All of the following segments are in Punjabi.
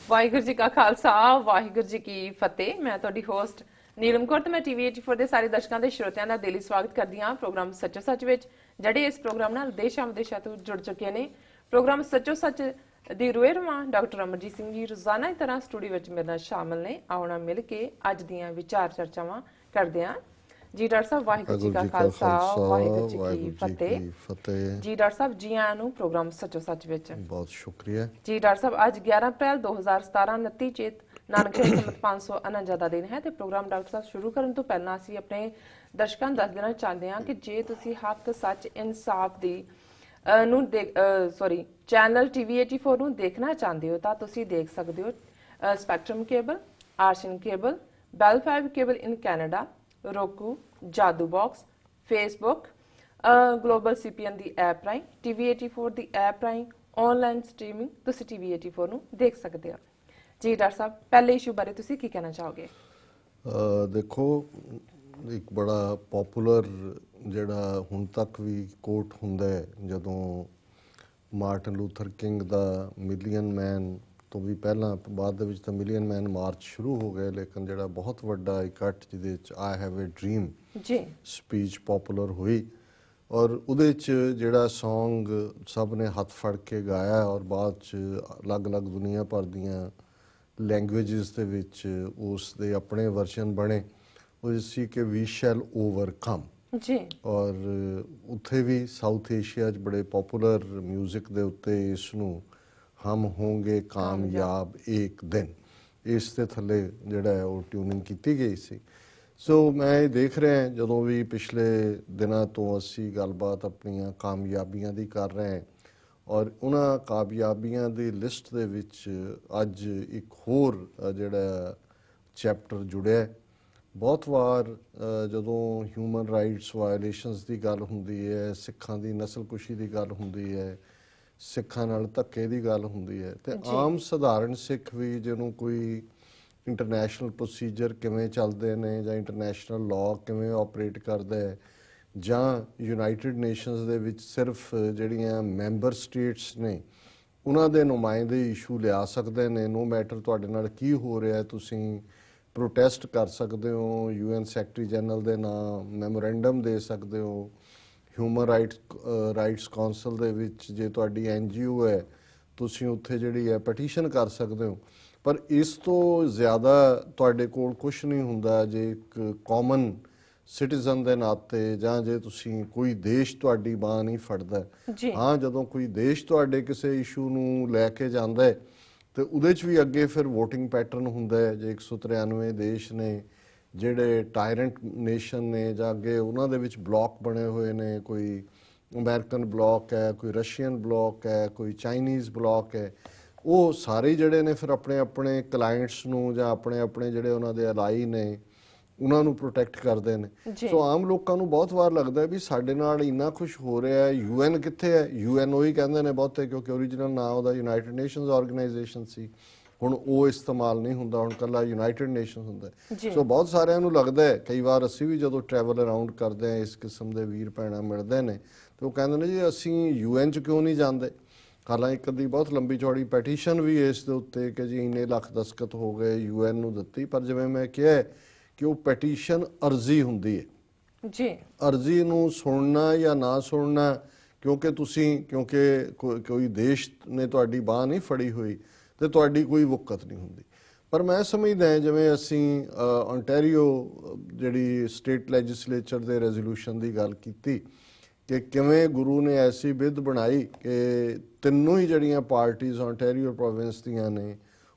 ਵਾਹਿਗੁਰੂ ਜੀ ਕਾ ਖਾਲਸਾ ਵਾਹਿਗੁਰੂ ਜੀ ਕੀ ਫਤਿਹ। ਮੈਂ ਤੁਹਾਡੀ ਹੋਸਟ ਨੀਲਮ ਕੌਰ ਤੇ ਮੈਂ ਟੀਵੀ 84 ਦੇ ਸਾਰੇ ਦਰਸ਼ਕਾਂ ਤੇ ਸਰੋਤਿਆਂ ਦਾ ਦਿਲੀ ਸਵਾਗਤ ਕਰਦੀ ਹਾਂ ਪ੍ਰੋਗਰਾਮ ਸੱਚੋ ਸੱਚ ਵਿੱਚ, ਜਿਹੜੇ ਇਸ ਪ੍ਰੋਗਰਾਮ ਨਾਲ ਦੇਸ਼ਾਂ ਵਿਦੇਸ਼ਾਂ ਤੋਂ ਜੁੜ ਚੁੱਕੇ ਨੇ। ਪ੍ਰੋਗਰਾਮ ਸੱਚੋ ਸੱਚ ਦੀ ਰੂਹਰਮਾ ਡਾਕਟਰ ਅਮਰਜੀਤ ਸਿੰਘ ਜੀ ਰੋਜ਼ਾਨਾ ਦੀ ਤਰ੍ਹਾਂ ਸਟੂਡੀਓ ਵਿੱਚ ਮੇਰੇ ਨਾਲ ਸ਼ਾਮਲ ਨੇ। ਆਉਣਾ ਮਿਲ ਕੇ ਅੱਜ ਦੀਆਂ ਵਿਚਾਰ ਚਰਚਾਵਾਂ ਕਰਦੇ ਹਾਂ। ਜੀ ਡਾਕਟਰ ਸਾਹਿਬ ਵਾਹਿਗੁਰੂ ਜੀ ਕਾ ਖਾਲਸਾ ਵਾਹਿਗੁਰੂ ਜੀ ਕੀ ਫਤਿਹ। ਜੀ ਡਾਕਟਰ ਸਾਹਿਬ ਜੀ ਆਇਆਂ ਨੂੰ ਪ੍ਰੋਗਰਾਮ ਸੱਚੋ ਸੱਚ ਵਿੱਚ। ਬਹੁਤ ਸ਼ੁਕਰੀਆ ਜੀ ਡਾਕਟਰ ਸਾਹਿਬ ਅੱਜ 11 ਅਪ੍ਰੈਲ 2017 29 ਚੇਤ ਨਾਨਕ ਸੰਮਤ 549 ਦਾ ਦਿਨ ਹੈ ਤੇ ਪ੍ਰੋਗਰਾਮ ਡਾਕਟਰ ਸਾਹਿਬ ਸ਼ੁਰੂ ਕਰਨ ਤੋਂ ਪਹਿਲਾਂ ਅਸੀਂ ਆਪਣੇ ਦਰਸ਼ਕਾਂ ਨੂੰ ਦੱਸ ਦੇਣਾ ਚਾਹੁੰਦੇ ਹਾਂ ਕਿ ਜੇ ਤੁਸੀਂ ਹੱਕ ਸੱਚ ਇਨਸਾਫ ਦੀ ਚੈਨਲ ਟੀਵੀ 84 ਨੂੰ ਦੇਖਣਾ ਚਾਹੁੰਦੇ ਹੋ ਤਾਂ ਤੁਸੀਂ ਦੇਖ ਸਕਦੇ ਹੋ ਸਪੈਕਟਰਮ ਕੇਬਲ, ਆਰਸ਼ਨ cable, Bell 5 cable in Canada, roku, Jadoo box, Facebook, global CPN ਦੀ ਐਪ ਰਾਹੀਂ, ਟੀਵੀ 84 ਦੀ ਐਪ ਰਾਹੀਂ ਆਨਲਾਈਨ ਸਟ੍ਰੀਮਿੰਗ ਤੁਸੀਂ ਟੀਵੀ 84 ਨੂੰ ਦੇਖ ਸਕਦੇ ਹੋ। ਜੀ ਡਾਕਟਰ ਸਾਹਿਬ ਪਹਿਲੇ ਇਸ਼ੂ ਬਾਰੇ ਤੁਸੀਂ ਕੀ ਕਹਿਣਾ ਚਾਹੋਗੇ? ਦੇਖੋ, ਇੱਕ ਬੜਾ ਪਪੂਲਰ ਜਿਹੜਾ ਹੁਣ ਤੱਕ ਵੀ ਕੋਟ ਹੁੰਦਾ ਹੈ, ਜਦੋਂ ਮਾਰਟਨ ਲੂਥਰ ਕਿੰਗ ਦਾ ਮਿਲੀਅਨ ਮੈਨ ਤੋਂ ਵੀ ਪਹਿਲਾਂ, ਬਾਅਦ ਦੇ ਵਿੱਚ ਤਾਂ ਮਿਲੀਅਨ ਮੈਨ ਮਾਰਚ ਸ਼ੁਰੂ ਹੋ ਗਏ, ਲੇਕਿਨ ਜਿਹੜਾ ਬਹੁਤ ਵੱਡਾ ਇਕੱਠ ਜਿਹਦੇ ਵਿੱਚ ਆਈ ਹੈਵ ਏ ਡ੍ਰੀਮ ਜੀ ਸਪੀਚ ਪਪੂਲਰ ਹੋਈ ਔਰ ਉਹਦੇ 'ਚ ਜਿਹੜਾ ਸੌਂਗ ਸਭ ਨੇ ਹੱਥ ਫੜ ਕੇ ਗਾਇਆ ਔਰ ਬਾਅਦ 'ਚ ਅਲੱਗ-ਅਲੱਗ ਦੁਨੀਆ ਭਰ ਦੀਆਂ ਲੈਂਗੁਏਜਿਸ ਦੇ ਵਿੱਚ ਉਸ ਦੇ ਆਪਣੇ ਵਰਸ਼ਨ ਬਣੇ। ਉਹ ਸੀ ਕਿ ਵੀ ਸ਼ੈਲ ਓਵਰਕਮ ਜੀ, ਔਰ ਉੱਥੇ ਵੀ ਸਾਊਥ ਏਸ਼ੀਆ 'ਚ ਬੜੇ ਪਪੂਲਰ ਮਿਊਜ਼ਿਕ ਦੇ ਉੱਤੇ ਇਸ ਨੂੰ ਹਮ ਹੋਂਗੇ ਕਾਮਯਾਬ ਇੱਕ ਦਿਨ ਇਸ ਦੇ ਥੱਲੇ ਜਿਹੜਾ ਹੈ ਉਹ ਟਿਊਨਿੰਗ ਕੀਤੀ ਗਈ ਸੀ। ਸੋ ਮੈਂ ਇਹ ਦੇਖ ਰਿਹਾ ਜਦੋਂ ਵੀ ਪਿਛਲੇ ਦਿਨਾਂ ਤੋਂ ਅਸੀਂ ਗੱਲਬਾਤ ਆਪਣੀਆਂ ਕਾਮਯਾਬੀਆਂ ਦੀ ਕਰ ਰਹੇ ਹਾਂ ਔਰ ਉਹਨਾਂ ਕਾਮਯਾਬੀਆਂ ਦੀ ਲਿਸਟ ਦੇ ਵਿੱਚ ਅੱਜ ਇੱਕ ਹੋਰ ਜਿਹੜਾ ਚੈਪਟਰ ਜੁੜਿਆ। ਬਹੁਤ ਵਾਰ ਜਦੋਂ ਹਿਊਮਨ ਰਾਈਟਸ ਵਾਇਲੇਸ਼ਨਸ ਦੀ ਗੱਲ ਹੁੰਦੀ ਹੈ, ਸਿੱਖਾਂ ਦੀ ਨਸਲਕੁਸ਼ੀ ਦੀ ਗੱਲ ਹੁੰਦੀ ਹੈ, ਸਿੱਖਾਂ ਨਾਲ ਧੱਕੇ ਦੀ ਗੱਲ ਹੁੰਦੀ ਹੈ, ਤੇ ਆਮ ਸਧਾਰਨ ਸਿੱਖ ਵੀ ਜਿਹਨੂੰ ਕੋਈ ਇੰਟਰਨੈਸ਼ਨਲ ਪ੍ਰੋਸੀਜਰ ਕਿਵੇਂ ਚੱਲਦੇ ਨੇ ਜਾਂ ਇੰਟਰਨੈਸ਼ਨਲ ਲਾਅ ਕਿਵੇਂ ਆਪਰੇਟ ਕਰਦਾ ਹੈ ਜਾਂ ਯੂਨਾਈਟਿਡ ਨੇਸ਼ਨਸ ਦੇ ਵਿੱਚ ਸਿਰਫ ਜਿਹੜੀਆਂ ਮੈਂਬਰ ਸਟੇਟਸ ਨੇ ਉਹਨਾਂ ਦੇ ਨੁਮਾਇੰਦੇ ਇਸ਼ੂ ਲਿਆ ਸਕਦੇ ਨੇ। ਨੋ ਮੈਟਰ ਤੁਹਾਡੇ ਨਾਲ ਕੀ ਹੋ ਰਿਹਾ, ਤੁਸੀਂ ਪ੍ਰੋਟੈਸਟ ਕਰ ਸਕਦੇ ਹੋ, UN ਸੈਕਟਰੀ ਜਨਰਲ ਦੇ ਨਾਂ ਮੈਮੋਰੈਂਡਮ ਦੇ ਸਕਦੇ ਹੋ, ਹਿਊਮਨ ਰਾਈਟਸ ਕਾਉਂਸਲ ਦੇ ਵਿੱਚ ਜੇ ਤੁਹਾਡੀ NGO ਹੈ ਤੁਸੀਂ ਉੱਥੇ ਜਿਹੜੀ ਹੈ ਪਟੀਸ਼ਨ ਕਰ ਸਕਦੇ ਹੋ। ਪਰ ਇਸ ਤੋਂ ਜ਼ਿਆਦਾ ਤੁਹਾਡੇ ਕੋਲ ਕੁਛ ਨਹੀਂ ਹੁੰਦਾ ਜੇ ਇੱਕ ਕਾਮਨ ਸਿਟੀਜ਼ਨ ਦੇ ਨਾਤੇ, ਜਾਂ ਜੇ ਤੁਸੀਂ ਕੋਈ ਦੇਸ਼ ਤੁਹਾਡੀ ਬਾਂਹ ਨਹੀਂ ਫੜਦਾ। ਹਾਂ, ਜਦੋਂ ਕੋਈ ਦੇਸ਼ ਤੁਹਾਡੇ ਕਿਸੇ ਇਸ਼ੂ ਨੂੰ ਲੈ ਕੇ ਜਾਂਦਾ ਹੈ ਤੇ ਉਹਦੇ 'ਚ ਵੀ ਅੱਗੇ ਫਿਰ ਵੋਟਿੰਗ ਪੈਟਰਨ ਹੁੰਦਾ ਹੈ। ਜੇ 193 ਦੇਸ਼ ਨੇ ਜਿਹੜੇ ਟਾਇਰੈਂਟ ਨੇਸ਼ਨ ਨੇ ਜਾਂ ਅੱਗੇ ਉਹਨਾਂ ਦੇ ਵਿੱਚ ਬਲੌਕ ਬਣੇ ਹੋਏ ਨੇ, ਕੋਈ ਅਮਰੀਕਨ ਬਲੌਕ ਹੈ, ਕੋਈ ਰਸ਼ੀਅਨ ਬਲੌਕ ਹੈ, ਕੋਈ ਚਾਈਨੀਜ਼ ਬਲੌਕ ਹੈ, ਉਹ ਸਾਰੇ ਜਿਹੜੇ ਨੇ ਫਿਰ ਆਪਣੇ ਆਪਣੇ ਕਲਾਇੰਟਸ ਨੂੰ ਜਾਂ ਆਪਣੇ ਆਪਣੇ ਜਿਹੜੇ ਉਹਨਾਂ ਦੇ ਅਲਾਈ ਨੇ ਉਹਨਾਂ ਨੂੰ ਪ੍ਰੋਟੈਕਟ ਕਰਦੇ ਨੇ। ਸੋ ਆਮ ਲੋਕਾਂ ਨੂੰ ਬਹੁਤ ਵਾਰ ਲੱਗਦਾ ਵੀ ਸਾਡੇ ਨਾਲ ਇੰਨਾ ਕੁਛ ਹੋ ਰਿਹਾ ਹੈ, UN ਕਿੱਥੇ ਹੈ? UN ਉਹੀ ਕਹਿੰਦੇ ਨੇ ਬਹੁਤੇ, ਕਿਉਂਕਿ ਓਰੀਜਨਲ ਨਾਂ ਉਹਦਾ ਯੂਨਾਈਟਿਡ ਨੇਸ਼ਨਸ ਆਰਗੇਨਾਈਜੇਸ਼ਨ ਸੀ, ਹੁਣ ਉਹ ਇਸਤੇਮਾਲ ਨਹੀਂ ਹੁੰਦਾ, ਹੁਣ ਕੱਲਾ ਯੂਨਾਈਟਿਡ ਨੇਸ਼ਨ ਹੁੰਦਾ। ਸੋ ਬਹੁਤ ਸਾਰਿਆਂ ਨੂੰ ਲੱਗਦਾ ਹੈ, ਕਈ ਵਾਰ ਅਸੀਂ ਵੀ ਜਦੋਂ ਟਰੈਵਲ ਅਰਾਊਂਡ ਕਰਦੇ ਹਾਂ ਇਸ ਕਿਸਮ ਦੇ ਵੀਰ ਭੈਣਾਂ ਮਿਲਦੇ ਨੇ ਤੇ ਉਹ ਕਹਿੰਦੇ ਨੇ ਜੀ ਅਸੀਂ UN 'ਚ ਕਿਉਂ ਨਹੀਂ ਜਾਂਦੇ। ਹਾਲਾਂਕਿ ਇੱਕ ਅੱਧੀ ਬਹੁਤ ਲੰਬੀ ਚੌੜੀ ਪੈਟੀਸ਼ਨ ਵੀ ਇਸ ਦੇ ਉੱਤੇ ਕਿ ਜੀ ਇੰਨੇ ਲੱਖ ਦਸਤਖਤ ਹੋ ਗਏ UN ਨੂੰ ਦਿੱਤੀ, ਪਰ ਜਿਵੇਂ ਮੈਂ ਕਿਹਾ ਕਿ ਉਹ ਪੈਟੀਸ਼ਨ ਅਰਜ਼ੀ ਹੁੰਦੀ ਹੈ ਜੀ। ਅਰਜ਼ੀ ਨੂੰ ਸੁਣਨਾ ਜਾਂ ਨਾ ਸੁਣਨਾ, ਕਿਉਂਕਿ ਕੋਈ ਦੇਸ਼ ਨੇ ਤੁਹਾਡੀ ਬਾਂਹ ਨਹੀਂ ਫੜੀ ਹੋਈ ਤੇ ਤੁਹਾਡੀ ਕੋਈ ਵੁਕਤ ਨਹੀਂ ਹੁੰਦੀ। ਪਰ ਮੈਂ ਸਮਝਦਾ ਜਿਵੇਂ ਅਸੀਂ ontario ਜਿਹੜੀ ਸਟੇਟ ਲੈਜਿਸਲੇਚਰ ਦੇ ਰੈਜ਼ੋਲੂਸ਼ਨ ਦੀ ਗੱਲ ਕੀਤੀ ਕਿ ਕਿਵੇਂ ਗੁਰੂ ਨੇ ਐਸੀ ਵਿਧ ਬਣਾਈ ਕਿ ਤਿੰਨੋਂ ਹੀ ਜਿਹੜੀਆਂ ਪਾਰਟੀਆਂ ontario ਪ੍ਰੋਵਿੰਸ ਦੀਆਂ ਨੇ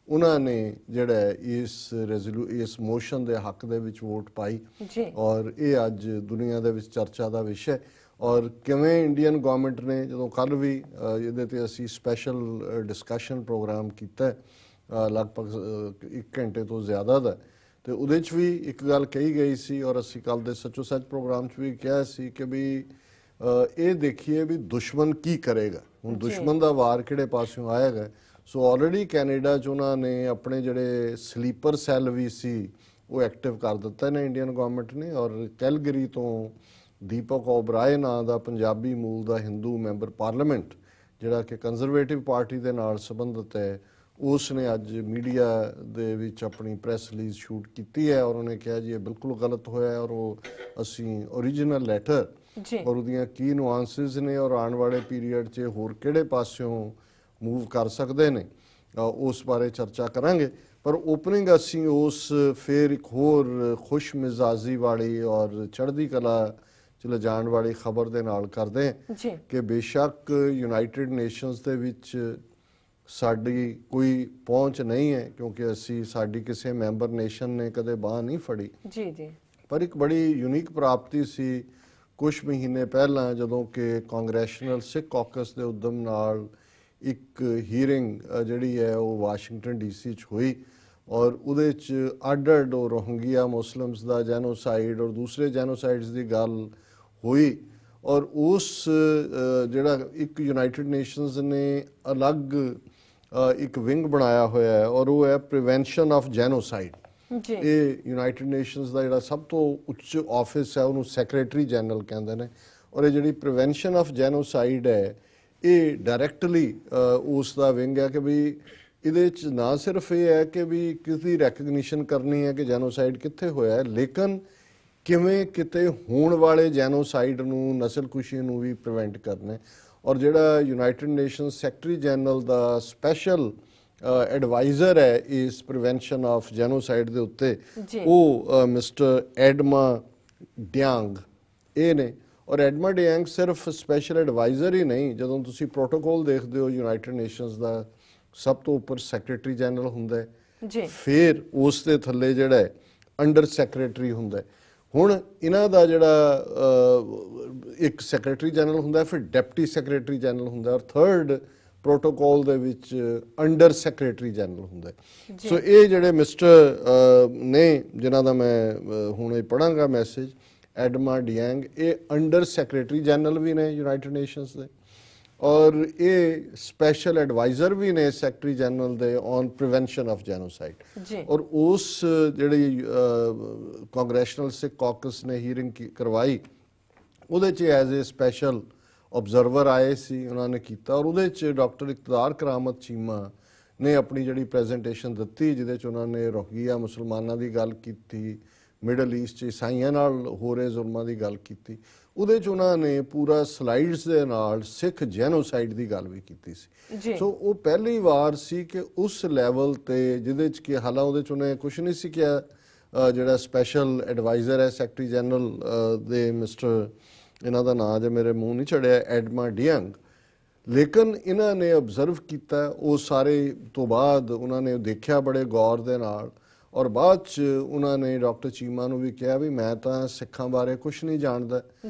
ਉਹਨਾਂ ਨੇ ਜਿਹੜਾ ਇਸ ਮੋਸ਼ਨ ਦੇ ਹੱਕ ਦੇ ਵਿੱਚ ਵੋਟ ਪਾਈ ਔਰ ਇਹ ਅੱਜ ਦੁਨੀਆ ਦੇ ਵਿੱਚ ਚਰਚਾ ਦਾ ਵਿਸ਼ਾ। ਔਰ ਕਿਵੇਂ ਇੰਡੀਅਨ ਗਵਰਨਮੈਂਟ ਨੇ, ਜਦੋਂ ਕੱਲ੍ਹ ਵੀ ਇਹਦੇ 'ਤੇ ਅਸੀਂ ਸਪੈਸ਼ਲ ਡਿਸਕਸ਼ਨ ਪ੍ਰੋਗਰਾਮ ਕੀਤਾ ਲਗਭਗ 1 ਘੰਟੇ ਤੋਂ ਜ਼ਿਆਦਾ ਦਾ, ਤੇ ਉਹਦੇ 'ਚ ਵੀ ਇੱਕ ਗੱਲ ਕਹੀ ਗਈ ਸੀ ਔਰ ਅਸੀਂ ਕੱਲ੍ਹ ਦੇ ਸੱਚੋ ਸੱਚ ਪ੍ਰੋਗਰਾਮ 'ਚ ਵੀ ਕਿਹਾ ਸੀ ਕਿ ਵੀ ਇਹ ਦੇਖੀਏ ਵੀ ਦੁਸ਼ਮਣ ਕੀ ਕਰੇਗਾ, ਹੁਣ ਦੁਸ਼ਮਣ ਦਾ ਵਾਰ ਕਿਹੜੇ ਪਾਸਿਓਂ ਆਏਗਾ। ਸੋ ਆਲਰੇਡੀ ਕੈਨੇਡਾ 'ਚ ਉਹਨਾਂ ਨੇ ਆਪਣੇ ਜਿਹੜੇ ਸਲੀਪਰ ਸੈੱਲ ਵੀ ਸੀ ਉਹ ਐਕਟਿਵ ਕਰ ਦਿੱਤਾ ਨੇ ਇੰਡੀਅਨ ਗਵਰਨਮੈਂਟ ਨੇ। ਔਰ ਕੈਲਗਰੀ ਤੋਂ ਦੀਪਕ ਓਬਰਾਏ ਨਾਂ ਦਾ ਪੰਜਾਬੀ ਮੂਲ ਦਾ ਹਿੰਦੂ ਮੈਂਬਰ ਪਾਰਲੀਮੈਂਟ ਜਿਹੜਾ ਕਿ ਕੰਜ਼ਰਵੇਟਿਵ ਪਾਰਟੀ ਦੇ ਨਾਲ ਸੰਬੰਧਿਤ ਹੈ, ਉਸ ਨੇ ਅੱਜ ਮੀਡੀਆ ਦੇ ਵਿੱਚ ਆਪਣੀ ਪ੍ਰੈਸ ਰਿਲੀਜ਼ ਸ਼ੂਟ ਕੀਤੀ ਹੈ ਔਰ ਉਹਨੇ ਕਿਹਾ ਜੀ ਇਹ ਬਿਲਕੁਲ ਗਲਤ ਹੋਇਆ ਔਰ ਉਹ ਅਸੀਂ ਓਰੀਜਨਲ ਲੈਟਰ ਜੀ ਔਰ ਉਹਦੀਆਂ ਕੀ ਨੁਆਂਸਿਸ ਨੇ ਔਰ ਆਉਣ ਵਾਲੇ ਪੀਰੀਅਡ 'ਚ ਹੋਰ ਕਿਹੜੇ ਪਾਸਿਓਂ ਮੂਵ ਕਰ ਸਕਦੇ ਨੇ ਉਸ ਬਾਰੇ ਚਰਚਾ ਕਰਾਂਗੇ। ਪਰ ਓਪਨਿੰਗ ਅਸੀਂ ਉਸ ਫਿਰ ਇੱਕ ਹੋਰ ਖੁਸ਼ ਮਿਜ਼ਾਜੀ ਵਾਲੀ ਔਰ ਚੜ੍ਹਦੀ ਕਲਾ 'ਚ ਲਿਜਾਣ ਵਾਲੀ ਖਬਰ ਦੇ ਨਾਲ ਕਰਦੇ ਹਾਂ ਜੀ ਕਿ ਬੇਸ਼ੱਕ ਯੂਨਾਈਟਿਡ ਨੇਸ਼ਨਸ ਦੇ ਵਿੱਚ ਸਾਡੀ ਕੋਈ ਪਹੁੰਚ ਨਹੀਂ ਹੈ ਕਿਉਂਕਿ ਅਸੀਂ ਸਾਡੀ ਕਿਸੇ ਮੈਂਬਰ ਨੇਸ਼ਨ ਨੇ ਕਦੇ ਬਾਂਹ ਨਹੀਂ ਫੜੀ, ਜੀ ਜੀ ਪਰ ਇੱਕ ਬੜੀ ਯੂਨੀਕ ਪ੍ਰਾਪਤੀ ਸੀ ਕੁਝ ਮਹੀਨੇ ਪਹਿਲਾਂ ਜਦੋਂ ਕਿ ਕਾਂਗਰੈਸ਼ਨਲ ਸਿੱਖ ਕਾਕਸ ਦੇ ਉਦਮ ਨਾਲ ਇੱਕ ਹੀਅਰਿੰਗ ਜਿਹੜੀ ਹੈ ਉਹ ਵਾਸ਼ਿੰਗਟਨ ਡੀਸੀ 'ਚ ਹੋਈ ਔਰ ਉਹਦੇ 'ਚ ਅੱਡ-ਅੱਡ ਰੋਹਿੰਗਿਆ ਮੁਸਲਿਮਸ ਦਾ ਜੈਨੋਸਾਈਡ ਔਰ ਦੂਸਰੇ ਜੈਨੋਸਾਈਡਸ ਦੀ ਗੱਲ ਹੋਈ ਔਰ ਉਸ ਜਿਹੜਾ ਇੱਕ ਯੂਨਾਈਟਿਡ ਨੇਸ਼ਨਸ ਨੇ ਅਲੱਗ ਇੱਕ ਵਿੰਗ ਬਣਾਇਆ ਹੋਇਆ ਹੈ ਔਰ ਉਹ ਹੈ ਪ੍ਰੀਵੈਂਸ਼ਨ ਆਫ ਜੈਨੋਸਾਈਡ। ਜੀ ਇਹ ਯੂਨਾਈਟਿਡ ਨੇਸ਼ਨਸ ਦਾ ਜਿਹੜਾ ਸਭ ਤੋਂ ਉੱਚ ਆਫਿਸ ਹੈ ਉਹਨੂੰ ਸੈਕਟਰੀ ਜਨਰਲ ਕਹਿੰਦੇ ਨੇ ਔਰ ਇਹ ਜਿਹੜੀ ਪ੍ਰੀਵੈਂਸ਼ਨ ਆਫ ਜੈਨੋਸਾਈਡ ਹੈ ਇਹ ਡਾਇਰੈਕਟਲੀ ਉਸ ਦਾ ਵਿੰਗ ਹੈ ਕਿ ਵੀ ਇਹਦੇ 'ਚ ਨਾ ਸਿਰਫ ਇਹ ਹੈ ਕਿ ਵੀ ਕਿਸ ਦੀ ਰੈਕਗਨੀਸ਼ਨ ਕਰਨੀ ਹੈ ਕਿ ਜੈਨੋਸਾਈਡ ਕਿੱਥੇ ਹੋਇਆ ਹੈ, ਲੇਕਿਨ ਕਿਵੇਂ ਕਿਤੇ ਹੋਣ ਵਾਲੇ ਜੈਨੋਸਾਈਡ ਨੂੰ ਨਸਲਕੁਸ਼ੀ ਨੂੰ ਵੀ ਪ੍ਰੀਵੈਂਟ ਕਰਨਾ। ਔਰ ਜਿਹੜਾ ਯੂਨਾਈਟਿਡ ਨੇਸ਼ਨਸ ਸੈਕਟਰੀ ਜਨਰਲ ਦਾ ਸਪੈਸ਼ਲ ਐਡਵਾਈਜ਼ਰ ਹੈ ਇਸ ਪ੍ਰੀਵੈਂਸ਼ਨ ਆਫ ਜੈਨੋਸਾਈਡ ਦੇ ਉੱਤੇ ਉਹ ਮਿਸਟਰ ਐਡਮਾ ਡਿਆਂਗ ਇਹ ਨੇ। ਔਰ ਐਡਮਾ ਡਿਆਂਗ ਸਿਰਫ ਸਪੈਸ਼ਲ ਐਡਵਾਈਜ਼ਰ ਹੀ ਨਹੀਂ, ਜਦੋਂ ਤੁਸੀਂ ਪ੍ਰੋਟੋਕੋਲ ਦੇਖਦੇ ਹੋ ਯੂਨਾਈਟਿਡ ਨੇਸ਼ਨਸ ਦਾ ਸਭ ਤੋਂ ਉੱਪਰ ਸੈਕਟਰੀ ਜਨਰਲ ਹੁੰਦਾ ਹੈ ਜੀ ਫਿਰ ਉਸ ਦੇ ਥੱਲੇ ਜਿਹੜਾ ਹੈ ਅੰਡਰ ਸੈਕਟਰੀ ਹੁੰਦਾ ਹੈ। ਹੁਣ ਇਹਨਾਂ ਦਾ ਜਿਹੜਾ ਇੱਕ ਸੈਕਟਰੀ ਜਨਰਲ ਹੁੰਦਾ ਫਿਰ ਡਿਪਟੀ ਸੈਕਟਰੀ ਜਨਰਲ ਹੁੰਦਾ ਔਰ ਥਰਡ ਪ੍ਰੋਟੋਕੋਲ ਦੇ ਵਿੱਚ ਅੰਡਰ ਸੈਕਟਰੀ ਜਨਰਲ ਹੁੰਦਾ। ਸੋ ਇਹ ਜਿਹੜੇ ਮਿਸਟਰ ਨੇ ਜਿਨ੍ਹਾਂ ਦਾ ਮੈਂ ਹੁਣ ਇਹ ਪੜਾਂਗਾ ਮੈਸੇਜ ਐਡਮਾ ਡਿਆਂਗ ਇਹ ਅੰਡਰ ਸੈਕਟਰੀ ਜਨਰਲ ਵੀ ਨੇ ਯੂਨਾਈਟਿਡ ਨੇਸ਼ਨਸ ਦੇ ਔਰ ਇਹ ਸਪੈਸ਼ਲ ਐਡਵਾਈਜ਼ਰ ਵੀ ਨੇ ਸੈਕਟਰੀ ਜਨਰਲ ਦੇ ਔਨ ਪ੍ਰੀਵੈਂਸ਼ਨ ਆਫ ਜੈਨੋਸਾਈਡ। ਔਰ ਉਸ ਜਿਹੜੀ ਕਾਂਗਰੈਸ਼ਨਲ ਸਿੱਖ ਕਾਕਸ ਨੇ ਹੀਅਰਿੰਗ ਕਰਵਾਈ ਉਹਦੇ 'ਚ ਐਜ਼ ਏ ਸਪੈਸ਼ਲ ਆਬਜ਼ਰਵਰ ਆਏ ਸੀ, ਉਹਨਾਂ ਨੇ ਕੀਤਾ ਔਰ ਉਹਦੇ 'ਚ ਡਾਕਟਰ ਇਕਤਦਾਰ ਕਰਾਮਤ ਚੀਮਾ ਨੇ ਆਪਣੀ ਜਿਹੜੀ ਪ੍ਰੈਜੈਂਟੇਸ਼ਨ ਦਿੱਤੀ ਜਿਹਦੇ 'ਚ ਉਹਨਾਂ ਨੇ ਰੋਹਿੰਗਿਆ ਮੁਸਲਮਾਨਾਂ ਦੀ ਗੱਲ ਕੀਤੀ, ਮਿਡਲ ਈਸਟ 'ਚ ਈਸਾਈਆਂ ਨਾਲ ਹੋ ਰਹੇ ਜ਼ੁਲਮਾਂ ਦੀ ਗੱਲ ਕੀਤੀ। ਉਹਦੇ 'ਚ ਉਹਨਾਂ ਨੇ ਪੂਰਾ ਸਲਾਈਡਸ ਦੇ ਨਾਲ ਸਿੱਖ ਜੈਨੋਸਾਈਡ ਦੀ ਗੱਲ ਵੀ ਕੀਤੀ ਸੀ। ਸੋ ਉਹ ਪਹਿਲੀ ਵਾਰ ਸੀ ਕਿ ਉਸ ਲੈਵਲ ਤੇ ਜਿਹਦੇ 'ਚ ਕਿ ਹਾਲਾਂ ਉਹਦੇ 'ਚ ਉਹਨੇ ਕੁਝ ਨਹੀਂ ਸੀ ਕਿਹਾ, ਜਿਹੜਾ ਸਪੈਸ਼ਲ ਐਡਵਾਈਜ਼ਰ ਹੈ ਸੈਕਟਰੀ ਜਨਰਲ ਦੇ ਮਿਸਟਰ ਇਹਨਾਂ ਦਾ ਨਾਂ ਜੇ ਮੇਰੇ ਮੂੰਹ ਨਹੀਂ ਚੜਿਆ ਐਡਮਾ ਡਿਆਂਗ, ਲੇਕਿਨ ਇਹਨਾਂ ਨੇ ਆਬਜ਼ਰਵ ਕੀਤਾ ਉਹ ਸਾਰੇ ਤੋਂ ਬਾਅਦ ਉਹਨਾਂ ਨੇ ਦੇਖਿਆ ਬੜੇ ਗੌਰ ਦੇ ਨਾਲ ਔਰ ਬਾਅਦ 'ਚ ਉਹਨਾਂ ਨੇ ਡਾਕਟਰ ਚੀਮਾ ਨੂੰ ਵੀ ਕਿਹਾ ਵੀ ਮੈਂ ਤਾਂ ਸਿੱਖਾਂ ਬਾਰੇ ਕੁਝ ਨਹੀਂ ਜਾਣਦਾ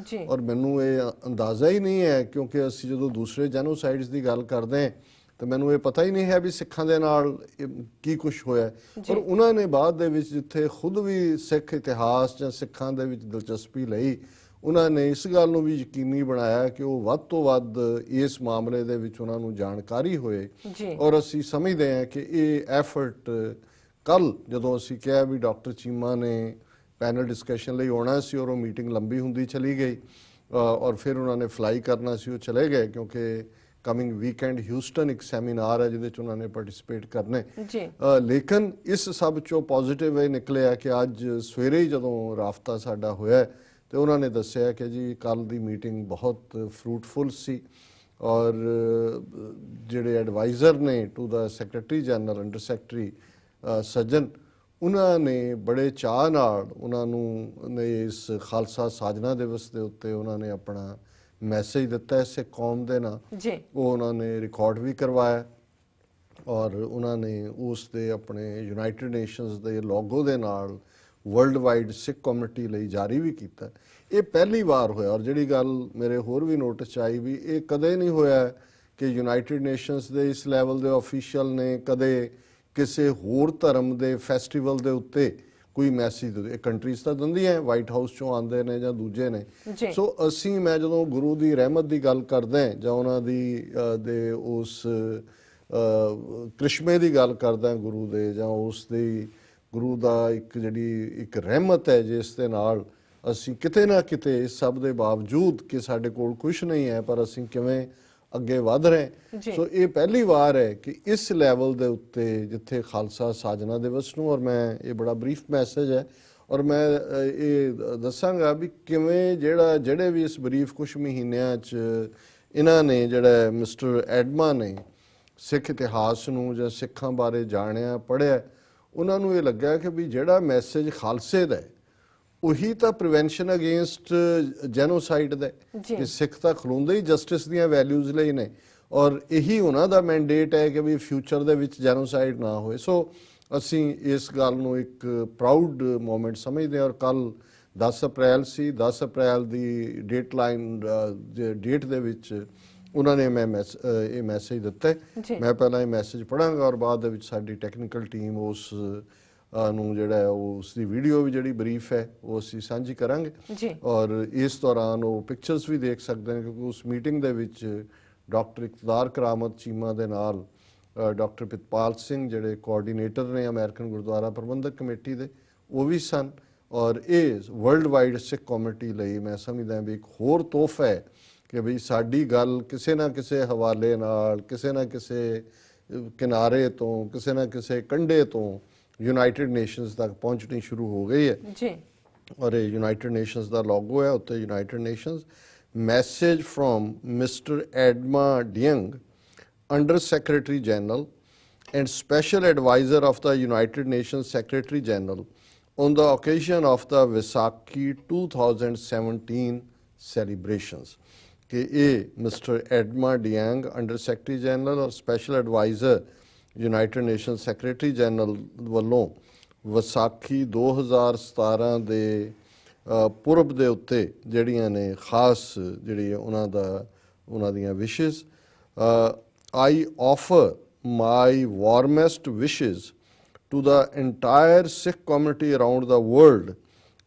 ਔਰ ਮੈਨੂੰ ਇਹ ਅੰਦਾਜ਼ਾ ਹੀ ਨਹੀਂ ਹੈ ਕਿਉਂਕਿ ਅਸੀਂ ਜਦੋਂ ਦੂਸਰੇ ਜੈਨੋਸਾਈਡਸ ਦੀ ਗੱਲ ਕਰਦੇ ਹਾਂ ਤਾਂ ਮੈਨੂੰ ਇਹ ਪਤਾ ਹੀ ਨਹੀਂ ਹੈ ਵੀ ਸਿੱਖਾਂ ਦੇ ਨਾਲ ਕੀ ਕੁਝ ਹੋਇਆ। ਔਰ ਉਹਨਾਂ ਨੇ ਬਾਅਦ ਦੇ ਵਿੱਚ ਜਿੱਥੇ ਖੁਦ ਵੀ ਸਿੱਖ ਇਤਿਹਾਸ ਜਾਂ ਸਿੱਖਾਂ ਦੇ ਵਿੱਚ ਦਿਲਚਸਪੀ ਲਈ ਉਹਨਾਂ ਨੇ ਇਸ ਗੱਲ ਨੂੰ ਵੀ ਯਕੀਨੀ ਬਣਾਇਆ ਕਿ ਉਹ ਵੱਧ ਤੋਂ ਵੱਧ ਇਸ ਮਾਮਲੇ ਦੇ ਵਿੱਚ ਉਹਨਾਂ ਨੂੰ ਜਾਣਕਾਰੀ ਹੋਏ ਔਰ ਅਸੀਂ ਸਮਝਦੇ ਹਾਂ ਕਿ ਇਹ ਐਫਰਟ ਕੱਲ ਜਦੋਂ ਅਸੀਂ ਕਿਹਾ ਵੀ ਡਾਕਟਰ ਚੀਮਾ ਨੇ ਪੈਨਲ ਡਿਸਕਸ਼ਨ ਲਈ ਆਉਣਾ ਸੀ ਔਰ ਉਹ ਮੀਟਿੰਗ ਲੰਬੀ ਹੁੰਦੀ ਚਲੀ ਗਈ ਔਰ ਫਿਰ ਉਹਨਾਂ ਨੇ ਫਲਾਈ ਕਰਨਾ ਸੀ, ਉਹ ਚਲੇ ਗਏ ਕਿਉਂਕਿ ਕਮਿੰਗ ਵੀਕਐਂਡ ਹਿਊਸਟਨ ਇੱਕ ਸੈਮੀਨਾਰ ਹੈ ਜਿਹਦੇ 'ਚ ਉਹਨਾਂ ਨੇ ਪਾਰਟਿਸਿਪੇਟ ਕਰਨੇ। ਲੇਕਿਨ ਇਸ ਸਭ 'ਚੋਂ ਪੋਜ਼ਿਟਿਵ ਇਹ ਨਿਕਲਿਆ ਕਿ ਅੱਜ ਸਵੇਰੇ ਹੀ ਜਦੋਂ ਰਾਬਤਾ ਸਾਡਾ ਹੋਇਆ ਤੇ ਉਹਨਾਂ ਨੇ ਦੱਸਿਆ ਕਿ ਜੀ ਕੱਲ ਦੀ ਮੀਟਿੰਗ ਬਹੁਤ ਫਰੂਟਫੁਲ ਸੀ ਔਰ ਜਿਹੜੇ ਐਡਵਾਈਜ਼ਰ ਨੇ ਟੂ ਦਾ ਸੈਕਟਰੀ ਜਨਰਲ ਅੰਡਰ ਸੈਕਟਰੀ ਸੱਜਣ ਉਹਨਾਂ ਨੇ ਬੜੇ ਚਾਅ ਨਾਲ ਉਹਨਾਂ ਨੂੰ ਇਸ ਖਾਲਸਾ ਸਾਜਨਾ ਦਿਵਸ ਦੇ ਉੱਤੇ ਉਹਨਾਂ ਨੇ ਆਪਣਾ ਮੈਸੇਜ ਦਿੱਤਾ ਇਸੇ ਕੌਮ ਦੇ ਨਾਲ ਉਹ ਉਹਨਾਂ ਨੇ ਰਿਕਾਰਡ ਵੀ ਕਰਵਾਇਆ ਔਰ ਉਹਨਾਂ ਨੇ ਉਸ ਦੇ ਆਪਣੇ ਯੂਨਾਈਟਿਡ ਨੇਸ਼ਨਸ ਦੇ ਲੋਗੋ ਦੇ ਨਾਲ ਵਰਲਡ ਵਾਈਡ ਸਿੱਖ ਕਮਿਊਨਿਟੀ ਲਈ ਜਾਰੀ ਵੀ ਕੀਤਾ। ਇਹ ਪਹਿਲੀ ਵਾਰ ਹੋਇਆ ਔਰ ਜਿਹੜੀ ਗੱਲ ਮੇਰੇ ਹੋਰ ਵੀ ਨੋਟਿਸ 'ਚ ਆਈ ਵੀ ਇਹ ਕਦੇ ਨਹੀਂ ਹੋਇਆ ਕਿ ਯੂਨਾਈਟਿਡ ਨੇਸ਼ਨਸ ਦੇ ਇਸ ਲੈਵਲ ਦੇ ਆਫੀਸ਼ੀਅਲ ਨੇ ਕਦੇ ਕਿਸੇ ਹੋਰ ਧਰਮ ਦੇ ਫੈਸਟੀਵਲ ਦੇ ਉੱਤੇ ਕੋਈ ਮੈਸੇਜ ਦੇ। ਕੰਟਰੀਜ਼ ਤਾਂ ਦਿੰਦੀਆਂ ਵਾਈਟ ਹਾਊਸ 'ਚੋਂ ਆਉਂਦੇ ਨੇ ਜਾਂ ਦੂਜੇ ਨੇ। ਸੋ ਅਸੀਂ ਮੈਂ ਜਦੋਂ ਗੁਰੂ ਦੀ ਰਹਿਮਤ ਦੀ ਗੱਲ ਕਰਦਾ ਜਾਂ ਉਹਨਾਂ ਦੀ ਦੇ ਉਸ ਕ੍ਰਿਸ਼ਮੇ ਦੀ ਗੱਲ ਕਰਦਾ ਗੁਰੂ ਦੇ ਜਾਂ ਉਸ ਦੀ ਗੁਰੂ ਦਾ ਇੱਕ ਜਿਹੜੀ ਇੱਕ ਰਹਿਮਤ ਹੈ ਜਿਸ ਦੇ ਨਾਲ ਅਸੀਂ ਕਿਤੇ ਨਾ ਕਿਤੇ ਇਸ ਸਭ ਦੇ ਬਾਵਜੂਦ ਕਿ ਸਾਡੇ ਕੋਲ ਕੁਝ ਨਹੀਂ ਹੈ ਪਰ ਅਸੀਂ ਕਿਵੇਂ ਅੱਗੇ ਵਧ ਰਹੇ ਜੀ। ਸੋ ਇਹ ਪਹਿਲੀ ਵਾਰ ਹੈ ਕਿ ਇਸ ਲੈਵਲ ਦੇ ਉੱਤੇ ਜਿੱਥੇ ਖਾਲਸਾ ਸਾਜਨਾ ਦਿਵਸ ਨੂੰ, ਔਰ ਮੈਂ ਇਹ ਬੜਾ ਬਰੀਫ ਮੈਸੇਜ ਹੈ ਔਰ ਮੈਂ ਇਹ ਦੱਸਾਂਗਾ ਵੀ ਕਿਵੇਂ ਜਿਹੜੇ ਵੀ ਇਸ ਬਰੀਫ ਕੁਝ ਮਹੀਨਿਆਂ 'ਚ ਇਹਨਾਂ ਨੇ ਜਿਹੜਾ ਮਿਸਟਰ ਐਡਮਾ ਨੇ ਸਿੱਖ ਇਤਿਹਾਸ ਨੂੰ ਜਾਂ ਸਿੱਖਾਂ ਬਾਰੇ ਜਾਣਿਆ ਪੜ੍ਹਿਆ, ਉਹਨਾਂ ਨੂੰ ਇਹ ਲੱਗਿਆ ਕਿ ਵੀ ਜਿਹੜਾ ਮੈਸੇਜ ਖਾਲਸੇ ਦਾ ਹੈ ਉਹੀ ਤਾਂ ਪ੍ਰੀਵੈਂਸ਼ਨ ਅਗੇਂਸਟ ਜੈਨੋਸਾਈਡ ਦਾ ਕਿ ਸਿੱਖ ਤਾਂ ਖਲੋਂਦੇ ਹੀ ਜਸਟਿਸ ਦੀਆਂ ਵੈਲਿਊਜ਼ ਲਈ ਨੇ ਔਰ ਇਹੀ ਉਹਨਾਂ ਦਾ ਮੈਂਡੇਟ ਹੈ ਕਿ ਵੀ ਫਿਊਚਰ ਦੇ ਵਿੱਚ ਜੈਨੋਸਾਈਡ ਨਾ ਹੋਏ। ਸੋ ਅਸੀਂ ਇਸ ਗੱਲ ਨੂੰ ਇੱਕ ਪ੍ਰਾਊਡ ਮੂਮੈਂਟ ਸਮਝਦੇ ਹਾਂ ਔਰ ਕੱਲ 10 ਅਪ੍ਰੈਲ ਸੀ, 10 ਅਪ੍ਰੈਲ ਦੀ ਡੇਟ ਦੇ ਵਿੱਚ ਉਹਨਾਂ ਨੇ ਇਹ ਮੈਸੇਜ ਦਿੱਤਾ ਹੈ। ਮੈਂ ਪਹਿਲਾਂ ਇਹ ਮੈਸੇਜ ਪੜ੍ਹਾਂਗਾ ਔਰ ਬਾਅਦ ਦੇ ਵਿੱਚ ਸਾਡੀ ਟੈਕਨੀਕਲ ਟੀਮ ਉਸ ਨੂੰ ਜਿਹੜਾ ਉਸ ਦੀ ਵੀਡੀਓ ਵੀ ਜਿਹੜੀ ਬਰੀਫ ਹੈ ਉਹ ਅਸੀਂ ਸਾਂਝੀ ਕਰਾਂਗੇ ਔਰ ਇਸ ਦੌਰਾਨ ਉਹ ਪਿਕਚਰਸ ਵੀ ਦੇਖ ਸਕਦੇ ਨੇ ਕਿਉਂਕਿ ਉਸ ਮੀਟਿੰਗ ਦੇ ਵਿੱਚ ਡਾਕਟਰ ਇਕਤਦਾਰ ਕਰਾਮਤ ਚੀਮਾ ਦੇ ਨਾਲ ਡਾਕਟਰ ਪਿਤਪਾਲ ਸਿੰਘ ਜਿਹੜੇ ਕੋਆਰਡੀਨੇਟਰ ਨੇ ਅਮਰੀਕਨ ਗੁਰਦੁਆਰਾ ਪ੍ਰਬੰਧਕ ਕਮੇਟੀ ਦੇ, ਉਹ ਵੀ ਸਨ ਔਰ ਇਹ ਵਰਲਡ ਵਾਈਡ ਸਿੱਖ ਕਮਿਊਨਿਟੀ ਲਈ ਮੈਂ ਸਮਝਦਾ ਵੀ ਇੱਕ ਹੋਰ ਤੋਹਫਾ ਹੈ ਕਿ ਬਈ ਸਾਡੀ ਗੱਲ ਕਿਸੇ ਨਾ ਕਿਸੇ ਹਵਾਲੇ ਨਾਲ, ਕਿਸੇ ਨਾ ਕਿਸੇ ਕਿਨਾਰੇ ਤੋਂ, ਕਿਸੇ ਨਾ ਕਿਸੇ ਕੰਢੇ ਤੋਂ ਯੂਨਾਈਟਿਡ ਨੇਸ਼ਨਸ ਤੱਕ ਪਹੁੰਚਣੀ ਸ਼ੁਰੂ ਹੋ ਗਈ ਹੈ ਜੀ ਔਰ ਇਹ ਯੂਨਾਈਟਿਡ ਨੇਸ਼ਨਸ ਦਾ ਲੋਗੋ ਹੈ, ਉੱਤੇ United Nations message from mister Adama Dieng under secretary general and special advisor of the United Nations Secretary General on the occasion of the Vaisakhi 2017 celebrations ਕਿ ਇਹ mister Adama Dieng under secretary general ਔਰ special adviser United Nation secretary general ਵੱਲੋਂ ਵਿਸਾਖੀ 2017 ਦੇ ਪੁਰਬ ਦੇ ਉੱਤੇ ਜਿਹੜੀਆਂ ਨੇ ਖਾਸ ਜਿਹੜੀ ਉਹਨਾਂ ਦੀਆਂ ਵਿਸ਼ੇਸ ਆਈ offer my warmest wishes to the entire Sikh community around the world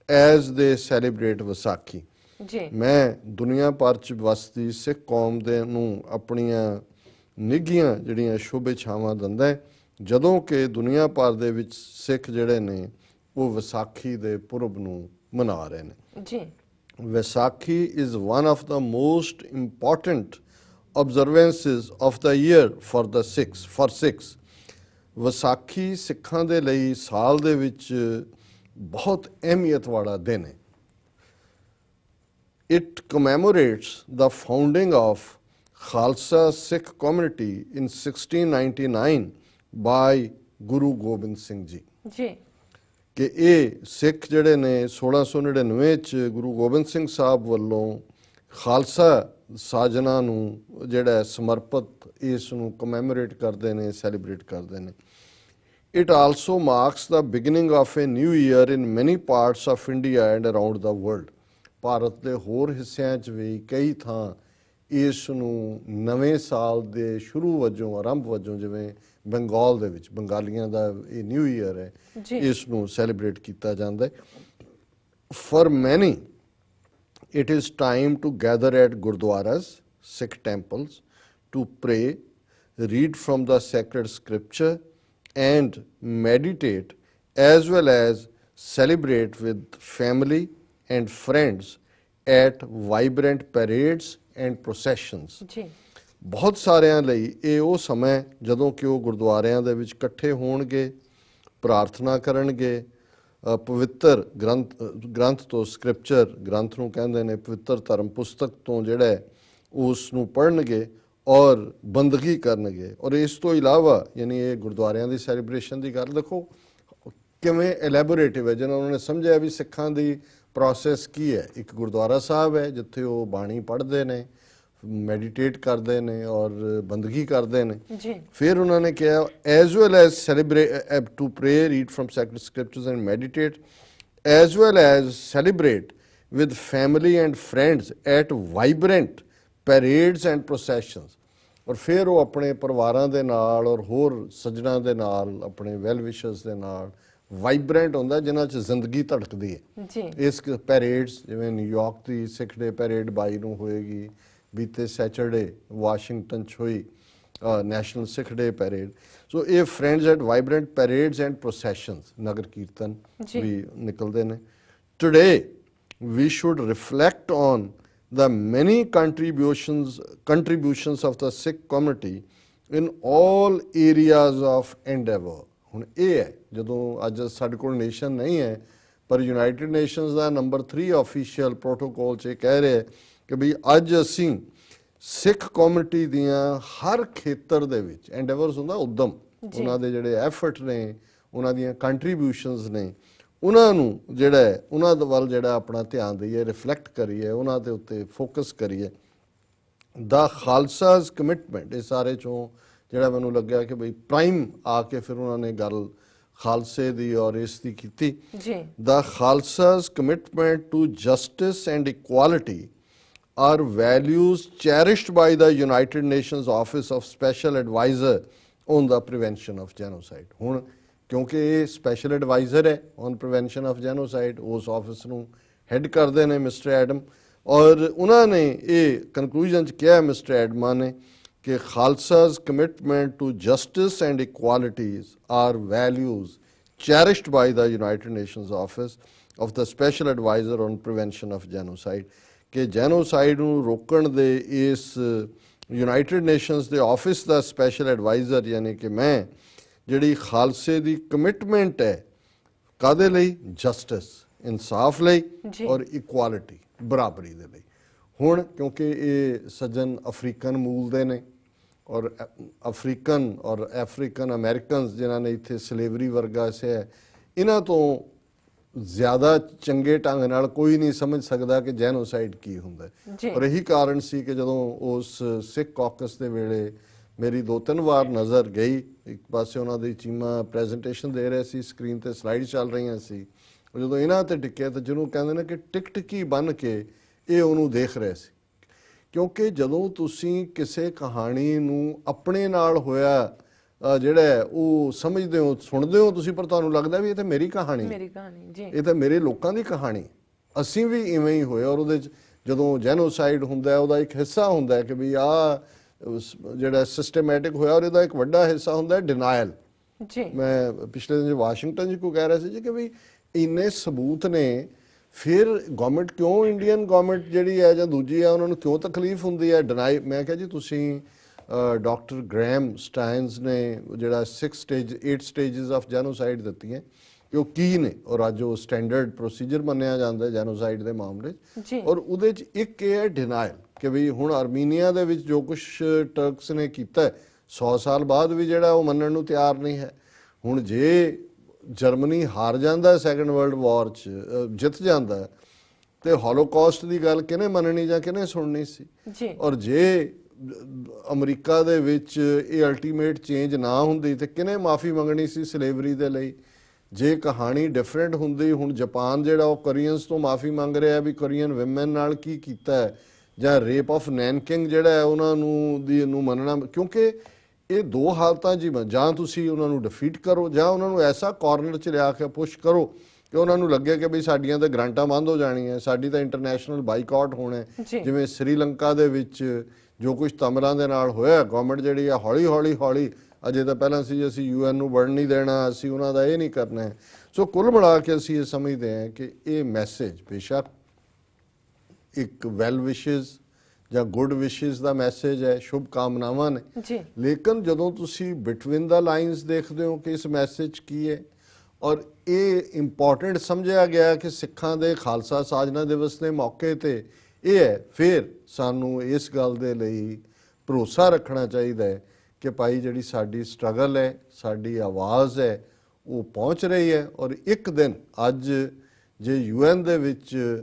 as they celebrate Vaisakhi. ਮੈਂ ਦੁਨੀਆ ਭਰ ਚ ਵਸਦੀ ਸਿੱਖ ਕੌਮ ਦੇ ਨੂੰ ਆਪਣੀਆਂ ਨਿੱਘੀਆਂ ਜਿਹੜੀਆਂ ਸ਼ੁਭ ਇੱਛਾਵਾਂ ਦਿੰਦਾ ਹੈ ਜਦੋਂ ਕਿ ਦੁਨੀਆ ਭਰ ਦੇ ਵਿੱਚ ਸਿੱਖ ਜਿਹੜੇ ਨੇ ਉਹ ਵਿਸਾਖੀ ਦੇ ਪੁਰਬ ਨੂੰ ਮਨਾ ਰਹੇ ਨੇ। Vaisakhi is one of the most important observances of the year for Sikhs. Vaisakhi ਸਿੱਖਾਂ ਦੇ ਲਈ ਸਾਲ ਦੇ ਵਿੱਚ ਬਹੁਤ ਅਹਿਮੀਅਤ ਵਾਲਾ ਦਿਨ ਹੈ। It commemorates the founding of Khalsa Sikh community in 1699 by Guru Gobind Singh Ji. ਕਿ ਇਹ ਸਿੱਖ ਜਿਹੜੇ ਨੇ 1699 ਚ ਗੁਰੂ ਗੋਬਿੰਦ ਸਿੰਘ ਸਾਹਿਬ ਵੱਲੋਂ ਖਾਲਸਾ ਸਾਜਨਾ ਨੂੰ ਜਿਹੜਾ ਸਮਰਪਿਤ ਇਸ ਨੂੰ ਕਮੈਮੋਰੇਟ ਕਰਦੇ ਨੇ, ਸੈਲੀਬ੍ਰੇਟ ਕਰਦੇ ਨੇ। It also marks the beginning of a new year in many parts of India and around the world. Bharat ਦੇ ਹੋਰ ਹਿੱਸਿਆਂ 'ਚ ਵੀ ਕਈ ਥਾਂ ਇਸ ਨੂੰ ਨਵੇਂ ਸਾਲ ਦੇ ਸ਼ੁਰੂ ਵਜੋਂ, ਆਰੰਭ ਵਜੋਂ, ਜਿਵੇਂ ਬੰਗਾਲ ਦੇ ਵਿੱਚ ਬੰਗਾਲੀਆਂ ਦਾ ਇਹ ਨਿਊ ਈਅਰ ਹੈ, ਇਸ ਨੂੰ ਸੈਲੀਬ੍ਰੇਟ ਕੀਤਾ ਜਾਂਦਾ ਹੈ। For many, it is time to gather at gurdwaras, Sikh temples, to pray, read from the sacred scripture and meditate, as well as celebrate with family and friends at vibrant parades and processions. ਬਹੁਤ ਸਾਰਿਆਂ ਲਈ ਇਹ ਉਹ ਸਮਾਂ ਜਦੋਂ ਕਿ ਉਹ ਗੁਰਦੁਆਰਿਆਂ ਦੇ ਵਿੱਚ ਇਕੱਠੇ ਹੋਣਗੇ, ਪ੍ਰਾਰਥਨਾ ਕਰਨਗੇ, ਪਵਿੱਤਰ ਗ੍ਰੰਥ ਤੋਂ, ਸਕ੍ਰਿਪਚਰ ਗ੍ਰੰਥ ਨੂੰ ਕਹਿੰਦੇ ਨੇ, ਪਵਿੱਤਰ ਧਰਮ ਪੁਸਤਕ ਤੋਂ ਜਿਹੜਾ ਉਸ ਨੂੰ ਪੜ੍ਹਨਗੇ ਔਰ ਬੰਦਗੀ ਕਰਨਗੇ। ਔਰ ਇਸ ਤੋਂ ਇਲਾਵਾ ਯਾਨੀ ਇਹ ਗੁਰਦੁਆਰਿਆਂ ਦੀ ਸੈਲੀਬ੍ਰੇਸ਼ਨ ਦੀ ਗੱਲ ਦੇਖੋ ਕਿਵੇਂ ਐਲੈਬੋਰੇਟਿਵ ਹੈ, ਜਿਹਨਾਂ ਉਹਨਾਂ ਨੇ ਸਮਝਿਆ ਵੀ ਸਿੱਖਾਂ ਦੀ ਪ੍ਰੋਸੈਸ ਕੀ ਹੈ। ਇੱਕ ਗੁਰਦੁਆਰਾ ਸਾਹਿਬ ਹੈ ਜਿੱਥੇ ਉਹ ਬਾਣੀ ਪੜ੍ਹਦੇ ਨੇ, ਮੈਡੀਟੇਟ ਕਰਦੇ ਨੇ ਔਰ ਬੰਦਗੀ ਕਰਦੇ ਨੇ। ਫਿਰ ਉਹਨਾਂ ਨੇ ਕਿਹਾ as well as celebrate to pray, read from sacred scriptures and meditate, as well as celebrate with family and friends at vibrant parades and processions. ਔਰ ਫਿਰ ਉਹ ਆਪਣੇ ਪਰਿਵਾਰਾਂ ਦੇ ਨਾਲ ਔਰ ਹੋਰ ਸੱਜਣਾਂ ਦੇ ਨਾਲ, ਆਪਣੇ ਵੈਲ ਵਿਸ਼ਰਸ ਦੇ ਨਾਲ ਵਾਈਬਰੈਂਟ ਹੁੰਦਾ ਜਿਨ੍ਹਾਂ 'ਚ ਜ਼ਿੰਦਗੀ ਧੜਕਦੀ ਹੈ। ਇਸ ਪੈਰੇਡਸ ਜਿਵੇਂ ਨਿਊਯਾਰਕ ਦੀ ਸਿੱਖ ਡੇ ਪੈਰੇਡ 22 ਨੂੰ ਹੋਏਗੀ, ਬੀਤੇ ਸੈਚਰਡੇ ਵਾਸ਼ਿੰਗਟਨ 'ਚ ਹੋਈ ਨੈਸ਼ਨਲ ਸਿੱਖ ਡੇ ਪੈਰੇਡ। ਸੋ ਇਹ ਫਰੈਂਡਸ ਐਟ ਵਾਈਬਰੈਂਟ ਪੈਰੇਡਸ ਐਂਡ ਪ੍ਰੋਸੈਸ਼ਨਸ, ਨਗਰ ਕੀਰਤਨ ਵੀ ਨਿਕਲਦੇ ਨੇ। Today we should reflect on the many contributions of the Sikh community in all areas of endeavor। ਹੁਣ ਇਹ ਹੈ ਜਦੋਂ ਅੱਜ ਸਾਡੇ ਕੋਲ ਨੇਸ਼ਨ ਨਹੀਂ ਹੈ ਪਰ ਯੂਨਾਈਟਿਡ ਨੇਸ਼ਨਸ ਦਾ ਨੰਬਰ 3 ਆਫੀਸ਼ੀਅਲ ਪ੍ਰੋਟੋਕੋਲ 'ਚ ਇਹ ਕਹਿ ਰਿਹਾ ਕਿ ਵੀ ਅੱਜ ਅਸੀਂ ਸਿੱਖ ਕਮਿਊਨਿਟੀ ਦੀਆਂ ਹਰ ਖੇਤਰ ਦੇ ਵਿੱਚ ਐਂਡੇਵਰਸ ਹੁੰਦਾ ਉਦਮ, ਉਹਨਾਂ ਦੇ ਜਿਹੜੇ ਐਫਰਟ ਨੇ, ਉਹਨਾਂ ਦੀਆਂ ਕੰਟਰੀਬਿਊਸ਼ਨਸ ਨੇ, ਉਹਨਾਂ ਨੂੰ ਜਿਹੜਾ ਹੈ ਉਹਨਾਂ ਦੇ ਵੱਲ ਜਿਹੜਾ ਆਪਣਾ ਧਿਆਨ ਦਈਏ, ਰਿਫਲੈਕਟ ਕਰੀਏ, ਉਹਨਾਂ ਦੇ ਉੱਤੇ ਫੋਕਸ ਕਰੀਏ। ਦਾ ਖਾਲਸਾਜ਼ ਕਮਿਟਮੈਂਟ, ਇਹ ਸਾਰੇ ਚੋਂ ਜਿਹੜਾ ਮੈਨੂੰ ਲੱਗਿਆ ਕਿ ਬਈ ਪ੍ਰਾਈਮ ਆ ਕੇ ਫਿਰ ਉਹਨਾਂ ਨੇ ਗੱਲ ਖਾਲਸੇ ਦੀ ਔਰ ਇਸ ਦੀ ਕੀਤੀ ਜੀ। The Khalsa's commitment to justice and equality are values cherished by the United Nations Office of Special Advisor on the Prevention of Genocide। ਹੁਣ ਕਿਉਂਕਿ ਇਹ ਸਪੈਸ਼ਲ ਐਡਵਾਈਜ਼ਰ ਹੈ ਔਨ ਪ੍ਰੀਵੈਂਸ਼ਨ ਆਫ ਜੈਨੋਸਾਈਡ, ਉਸ ਆਫਿਸ ਨੂੰ ਹੈਡ ਕਰਦੇ ਨੇ ਮਿਸਟਰ ਐਡਮ, ਔਰ ਉਹਨਾਂ ਨੇ ਇਹ ਕਨਕਲੂਜਨ 'ਚ ਕਿਹਾ ਮਿਸਟਰ ਐਡਮਾ ਨੇ ਕਿ Khalsa's commitment to justice and equalities are values cherished by the United Nations Office of the Special Advisor on Prevention of Genocide, ਕਿ ਜੈਨੋਸਾਈਡ ਨੂੰ ਰੋਕਣ ਦੇ ਇਸ ਯੂਨਾਈਟਿਡ ਨੇਸ਼ਨਸ ਦੇ ਆਫਿਸ ਦਾ ਸਪੈਸ਼ਲ ਐਡਵਾਈਜ਼ਰ ਯਾਨੀ ਕਿ ਮੈਂ ਜਿਹੜੀ ਖਾਲਸੇ ਦੀ ਕਮਿਟਮੈਂਟ ਹੈ ਕਾਹਦੇ ਲਈ, ਜਸਟਿਸ ਇਨਸਾਫ ਲਈ ਔਰ ਇਕੁਆਲਿਟੀ ਬਰਾਬਰੀ ਦੇ ਲਈ। ਹੁਣ ਕਿਉਂਕਿ ਇਹ ਸੱਜਣ ਅਫਰੀਕਨ ਮੂਲ ਦੇ ਨੇ ਔਰ ਅਫਰੀਕਨ ਔਰ ਅਫਰੀਕਨ ਅਮਰੀਕਨਸ ਜਿਨ੍ਹਾਂ ਨੇ ਇੱਥੇ ਸਲੇਵਰੀ ਵਰਗਾ ਸਿਆ, ਇਹਨਾਂ ਤੋਂ ਜ਼ਿਆਦਾ ਚੰਗੇ ਢੰਗ ਨਾਲ ਕੋਈ ਨਹੀਂ ਸਮਝ ਸਕਦਾ ਕਿ ਜੈਨੋਸਾਈਡ ਕੀ ਹੁੰਦਾ। ਔਰ ਇਹੀ ਕਾਰਨ ਸੀ ਕਿ ਜਦੋਂ ਉਸ ਸਿੱਖ ਕਾਕਸ ਦੇ ਵੇਲੇ ਮੇਰੀ 2-3 ਵਾਰ ਨਜ਼ਰ ਗਈ, ਇੱਕ ਪਾਸੇ ਉਹਨਾਂ ਦੀ ਚੀਮਾ ਪ੍ਰੈਜੈਂਟੇਸ਼ਨ ਦੇ ਰਹੇ ਸੀ, ਸਕਰੀਨ ਤੇ ਸਲਾਈਡ ਚੱਲ ਰਹੀਆਂ ਸੀ, ਉਹ ਜਦੋਂ ਇਹਨਾਂ ਤੇ ਟਿਕਿਆ ਤਾਂ ਜਿਹਨੂੰ ਕਹਿੰਦੇ ਨੇ ਕਿ ਟਿਕਟਿਕੀ ਬਣ ਕੇ ਇਹ ਉਹਨੂੰ ਦੇਖ ਰਹੇ ਸੀ। ਕਿਉਂਕਿ ਜਦੋਂ ਤੁਸੀਂ ਕਿਸੇ ਕਹਾਣੀ ਨੂੰ ਆਪਣੇ ਨਾਲ ਹੋਇਆ ਜਿਹੜਾ ਉਹ ਸਮਝਦੇ ਹੋ, ਸੁਣਦੇ ਹੋ ਤੁਸੀਂ, ਪਰ ਤੁਹਾਨੂੰ ਲੱਗਦਾ ਵੀ ਇਹ ਤਾਂ ਮੇਰੀ ਕਹਾਣੀ, ਇਹ ਤਾਂ ਮੇਰੇ ਲੋਕਾਂ ਦੀ ਕਹਾਣੀ, ਅਸੀਂ ਵੀ ਇਵੇਂ ਹੀ ਹੋਏ। ਔਰ ਉਹਦੇ 'ਚ ਜਦੋਂ ਜੈਨੋਸਾਈਡ ਹੁੰਦਾ ਉਹਦਾ ਇੱਕ ਹਿੱਸਾ ਹੁੰਦਾ ਕਿ ਵੀ ਆਹ ਜਿਹੜਾ ਸਿਸਟਮੈਟਿਕ ਹੋਇਆ, ਔਰ ਇਹਦਾ ਇੱਕ ਵੱਡਾ ਹਿੱਸਾ ਹੁੰਦਾ ਡਿਨਾਇਲ। ਮੈਂ ਪਿਛਲੇ ਦਿਨ ਵਾਸ਼ਿੰਗਟਨ 'ਚ ਕੋਈ ਕਹਿ ਰਿਹਾ ਸੀ ਜੀ ਕਿ ਵੀ ਇੰਨੇ ਸਬੂਤ ਨੇ, ਫਿਰ ਗਵਰਨਮੈਂਟ ਕਿਉਂ, ਇੰਡੀਅਨ ਗਵਰਨਮੈਂਟ ਜਿਹੜੀ ਹੈ ਜਾਂ ਦੂਜੀ ਹੈ, ਉਹਨਾਂ ਨੂੰ ਕਿਉਂ ਤਕਲੀਫ ਹੁੰਦੀ ਹੈ ਡਿਨਾਈ। ਮੈਂ ਕਿਹਾ ਜੀ ਤੁਸੀਂ ਡਾਕਟਰ ਗ੍ਰੈਮ ਸਟਾਈਨਸ ਨੇ ਜਿਹੜਾ 8 ਸਟੇਜਸ ਆਫ ਜੈਨੋਸਾਈਡ ਦਿੱਤੀਆਂ ਕਿ ਉਹ ਕੀ ਨੇ, ਔਰ ਅੱਜ ਉਹ ਸਟੈਂਡਰਡ ਪ੍ਰੋਸੀਜਰ ਮੰਨਿਆ ਜਾਂਦਾ ਜੈਨੋਸਾਈਡ ਦੇ ਮਾਮਲੇ 'ਚ, ਔਰ ਉਹਦੇ 'ਚ ਇੱਕ ਇਹ ਹੈ ਡਿਨਾਇਲ ਕਿ ਵੀ ਹੁਣ ਆਰਮੀਨੀਆ ਦੇ ਵਿੱਚ ਜੋ ਕੁਛ ਟਰਕਸ ਨੇ ਕੀਤਾ 100 ਸਾਲ ਬਾਅਦ ਵੀ ਜਿਹੜਾ ਉਹ ਮੰਨਣ ਨੂੰ ਤਿਆਰ ਨਹੀਂ ਹੈ। ਹੁਣ ਜੇ ਜਰਮਨੀ ਹਾਰ ਜਾਂਦਾ ਸੈਕੰਡ ਵਰਲਡ ਵਾਰ 'ਚ, ਜਿੱਤ ਜਾਂਦਾ, ਤੇ ਹੋਲੋਕਾਸਟ ਦੀ ਗੱਲ ਕਿਹਨੇ ਮੰਨਣੀ ਜਾਂ ਕਿਹਨੇ ਸੁਣਨੀ ਸੀ। ਔਰ ਜੇ ਅਮਰੀਕਾ ਦੇ ਵਿੱਚ ਇਹ ਅਲਟੀਮੇਟ ਚੇਂਜ ਨਾ ਹੁੰਦੀ ਤੇ ਕਿਹਨੇ ਮਾਫੀ ਮੰਗਣੀ ਸੀ ਸਲੇਵਰੀ ਦੇ ਲਈ। ਜੇ ਕਹਾਣੀ ਡਿਫਰੈਂਟ ਹੁੰਦੀ, ਹੁਣ ਜਾਪਾਨ ਜਿਹੜਾ ਉਹ ਕੋਰੀਅਨਸ ਤੋਂ ਮਾਫੀ ਮੰਗ ਰਿਹਾ ਵੀ ਕੋਰੀਅਨ ਵਿਮਨ ਨਾਲ ਕੀ ਕੀਤਾ ਹੈ, ਜਾਂ ਰੇਪ ਆਫ ਨੈਨਕਿੰਗ ਜਿਹੜਾ ਹੈ ਉਹਨਾਂ ਨੂੰ ਮੰਨਣਾ, ਕਿਉਂਕਿ ਇਹ ਦੋ ਹਾਲਤਾਂ ਜੀ, ਜਾਂ ਤੁਸੀਂ ਉਹਨਾਂ ਨੂੰ ਡਿਫੀਟ ਕਰੋ ਜਾਂ ਉਹਨਾਂ ਨੂੰ ਐਸਾ ਕਾਰਨਰ 'ਚ ਲਿਆ ਕੇ ਪੁਸ਼ ਕਰੋ ਕਿ ਉਹਨਾਂ ਨੂੰ ਲੱਗੇ ਕਿ ਬਈ ਸਾਡੀਆਂ ਤਾਂ ਗ੍ਰਾਂਟਾਂ ਬੰਦ ਹੋ ਜਾਣੀਆਂ, ਸਾਡੀ ਤਾਂ ਇੰਟਰਨੈਸ਼ਨਲ ਬਾਈਕਾਟ ਹੋਣਾ। ਜਿਵੇਂ ਸ੍ਰੀਲੰਕਾ ਦੇ ਵਿੱਚ ਜੋ ਕੁਝ ਤਮਿਲਾਂ ਦੇ ਨਾਲ ਹੋਇਆ, ਗਵਰਨਮੈਂਟ ਜਿਹੜੀ ਆ ਹੌਲੀ ਅਜੇ ਤਾਂ ਪਹਿਲਾਂ ਸੀ ਅਸੀਂ UN ਨੂੰ ਵੜਨ ਨਹੀਂ ਦੇਣਾ, ਅਸੀਂ ਉਹਨਾਂ ਦਾ ਇਹ ਨਹੀਂ ਕਰਨਾ ਹੈ। ਸੋ ਕੁੱਲ ਮਿਲਾ ਕੇ ਅਸੀਂ ਇਹ ਸਮਝਦੇ ਹਾਂ ਕਿ ਇਹ ਮੈਸੇਜ ਬੇਸ਼ੱਕ ਇੱਕ ਵੈਲ ਵਿਸ਼ੇਜ਼ ਜਾਂ ਗੁੱਡ ਵਿਸ਼ੇਜ਼ ਦਾ ਮੈਸੇਜ ਹੈ, ਸ਼ੁਭ ਕਾਮਨਾਵਾਂ ਨੇ, ਲੇਕਿਨ ਜਦੋਂ ਤੁਸੀਂ ਬਿਟਵੀਨ ਦਾ ਲਾਈਨਸ ਦੇਖਦੇ ਹੋ ਕਿ ਇਸ ਮੈਸੇਜ ਕੀ ਹੈ, ਔਰ ਇਹ ਇੰਪੋਰਟੈਂਟ ਸਮਝਿਆ ਗਿਆ ਕਿ ਸਿੱਖਾਂ ਦੇ ਖਾਲਸਾ ਸਾਜਨਾ ਦਿਵਸ ਦੇ ਮੌਕੇ ਤੇ ਇਹ ਹੈ, ਫਿਰ ਸਾਨੂੰ ਇਸ ਗੱਲ ਦੇ ਲਈ ਭਰੋਸਾ ਰੱਖਣਾ ਚਾਹੀਦਾ ਹੈ ਕਿ ਭਾਈ ਜਿਹੜੀ ਸਾਡੀ ਸਟਰਗਲ ਹੈ, ਸਾਡੀ ਆਵਾਜ਼ ਹੈ, ਉਹ ਪਹੁੰਚ ਰਹੀ ਹੈ। ਔਰ ਇੱਕ ਦਿਨ ਅੱਜ ਜੇ UN ਦੇ ਵਿੱਚ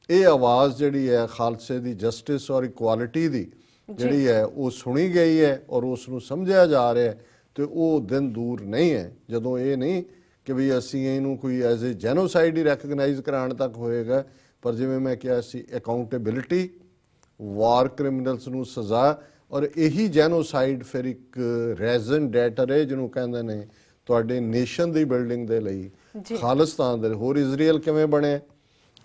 ਇਹ ਆਵਾਜ਼ ਜਿਹੜੀ ਹੈ ਖਾਲਸੇ ਦੀ ਜਸਟਿਸ ਔਰ ਇਕੁਆਲਿਟੀ ਦੀ ਜਿਹੜੀ ਹੈ ਉਹ ਸੁਣੀ ਗਈ ਹੈ ਔਰ ਉਸ ਨੂੰ ਸਮਝਿਆ ਜਾ ਰਿਹਾ ਹੈ, ਤੇ ਉਹ ਦਿਨ ਦੂਰ ਨਹੀਂ ਹੈ ਜਦੋਂ ਇਹ ਨਹੀਂ ਕਿ ਵੀ ਅਸੀਂ ਇਹਨੂੰ ਕੋਈ as a genocide he recognise ਕਰਾਉਣ ਤੱਕ ਹੋਏਗਾ, ਪਰ ਜਿਵੇਂ ਮੈਂ ਕਿਹਾ ਸੀ ਅਕਾਊਂਟੇਬਿਲਿਟੀ, ਵਾਰ ਕ੍ਰਿਮੀਨਲਸ ਨੂੰ ਸਜ਼ਾ, ਔਰ ਇਹੀ ਜੈਨੋਸਾਈਡ ਫਿਰ ਇੱਕ ਰੈਜ਼ਨ ਡੈਟਰ ਹੈ ਜਿਹਨੂੰ ਕਹਿੰਦੇ ਨੇ ਤੁਹਾਡੇ ਨੇਸ਼ਨ ਦੀ ਬਿਲਡਿੰਗ ਦੇ ਲਈ, ਖਾਲਿਸਤਾਨ ਦੇ। ਹੋਰ ਇਜ਼ਰਾਈਲ ਕਿਵੇਂ ਬਣਿਆ?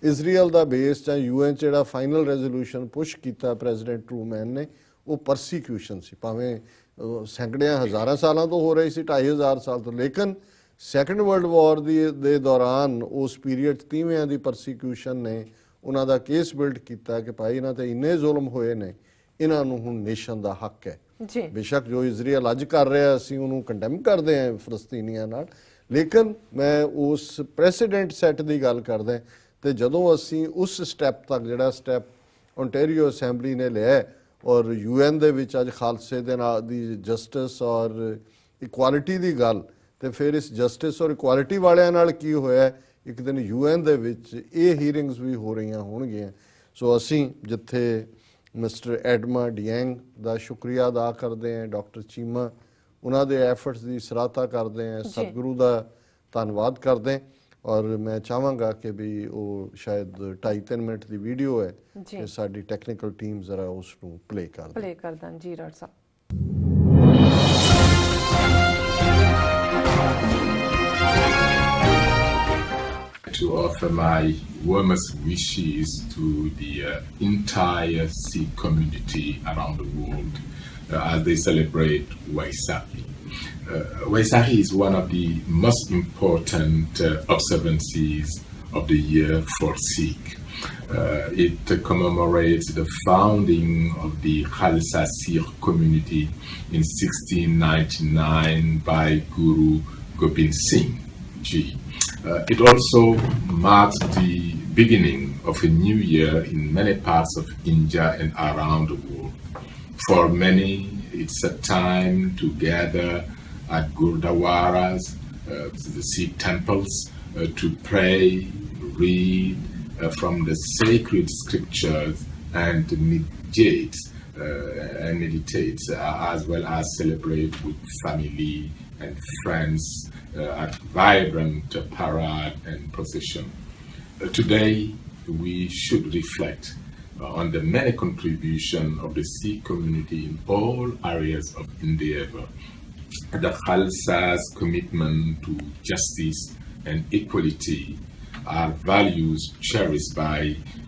ਇਜ਼ਰਾਈਲ ਦਾ ਬੇਸ ਜਾਂ UN ਜਿਹੜਾ ਫਾਈਨਲ ਰੈਜ਼ੋਲੂਸ਼ਨ ਪੁਸ਼ ਕੀਤਾ ਪ੍ਰੈਜ਼ੀਡੈਂਟ ਟਰੂਮੈਨ ਨੇ, ਉਹ ਪਰਸੀਕਿਊਸ਼ਨ ਸੀ, ਭਾਵੇਂ ਸੈਂਕੜਿਆਂ ਹਜ਼ਾਰਾਂ ਸਾਲਾਂ ਤੋਂ ਹੋ ਰਹੀ ਸੀ, 2500 ਸਾਲ ਤੋਂ, ਲੇਕਿਨ ਸੈਕੰਡ ਵਰਲਡ ਵਾਰ ਦੇ ਦੌਰਾਨ ਉਸ ਪੀਰੀਅਡ 30ਵਿਆਂ ਦੀ ਪਰਸੀਕਿਊਸ਼ਨ ਨੇ ਉਹਨਾਂ ਦਾ ਕੇਸ ਬਿਲਡ ਕੀਤਾ ਕਿ ਭਾਈ ਇਹਨਾਂ ਤੇ ਇੰਨੇ ਜ਼ੁਲਮ ਹੋਏ ਨੇ, ਇਹਨਾਂ ਨੂੰ ਹੁਣ ਨੇਸ਼ਨ ਦਾ ਹੱਕ ਹੈ। ਜੀ ਬੇਸ਼ੱਕ ਜੋ ਇਜ਼ਰਾਈਲ ਅੱਜ ਕਰ ਰਿਹਾ ਅਸੀਂ ਉਹਨੂੰ ਕੰਡੈਮ ਕਰਦੇ ਹਾਂ ਫਲਸਤੀਨੀਆਂ ਨਾਲ, ਲੇਕਿਨ ਮੈਂ ਉਸ ਪ੍ਰੈਸੀਡੈਂਟ ਸੈੱਟ ਦੀ ਗੱਲ ਕਰਦਾ। ਤੇ ਜਦੋਂ ਅਸੀਂ ਉਸ ਸਟੈਪ ਤੱਕ, ਜਿਹੜਾ ਸਟੈਪ ਓਨਟਾਰੀਓ ਅਸੈਂਬਲੀ ਨੇ ਲਿਆ ਔਰ UN ਦੇ ਵਿੱਚ ਅੱਜ ਖਾਲਸੇ ਦੇ ਨਾਲ ਦੀ ਜਸਟਿਸ ਔਰ ਇਕੁਆਲਿਟੀ ਦੀ ਗੱਲ, ਤੇ ਫਿਰ ਇਸ ਜਸਟਿਸ ਔਰ ਇਕੁਆਲਿਟੀ ਵਾਲਿਆਂ ਨਾਲ ਕੀ ਹੋਇਆ, ਇੱਕ ਦਿਨ UN ਦੇ ਵਿੱਚ ਇਹ ਹੀਅਰਿੰਗਸ ਵੀ ਹੋ ਰਹੀਆਂ ਹੋਣਗੀਆਂ। ਸੋ ਅਸੀਂ ਜਿੱਥੇ ਮਿਸਟਰ ਐਡਮਾ ਡਿਐਂਗ ਦਾ ਸ਼ੁਕਰੀਆ ਅਦਾ ਕਰਦੇ ਹਾਂ, ਡਾਕਟਰ ਚੀਮਾ ਉਹਨਾਂ ਦੇ ਐਫਰਟਸ ਦੀ ਸਰਾਹਤਾ ਕਰਦੇ ਹਾਂ, ਸਤਿਗੁਰੂ ਦਾ ਧੰਨਵਾਦ ਕਰਦੇ ਹਾਂ। ਔਰ ਮੈਂ ਚਾਹਾਂਗਾ ਕਿ ਵੀ ਉਹ ਸ਼ਾਇਦ 2.5-3 ਮਿੰਟ ਦੀ ਵੀਡੀਓ ਹੈ ਕਿ ਸਾਡੀ ਟੈਕਨੀਕਲ ਟੀਮ ਜ਼ਰਾ ਉਸ ਨੂੰ ਪਲੇ ਕਰ ਦੇਣ। ਜੀ doctor Sahib. To offer my warmest wishes to the entire Sikh community around the world as they celebrate Vaisakhi. Vaisakhi is one of the most important observances of the year for Sikh. It commemorates the founding of the Khalsa Sikh community in 1699 by Guru Gobind Singh Ji. It also marks the beginning of a new year in many parts of India and around the world. For many, it's a time to gather at Gurdwaras, the Sikh temples, to pray, read from the sacred scriptures and meditate, as well as celebrate with family and friends at vibrant parade and procession. Today, we should reflect on the many contributions of the Sikh community in all areas of endeavor. The Khalsa's commitment to justice and equality are values cherished by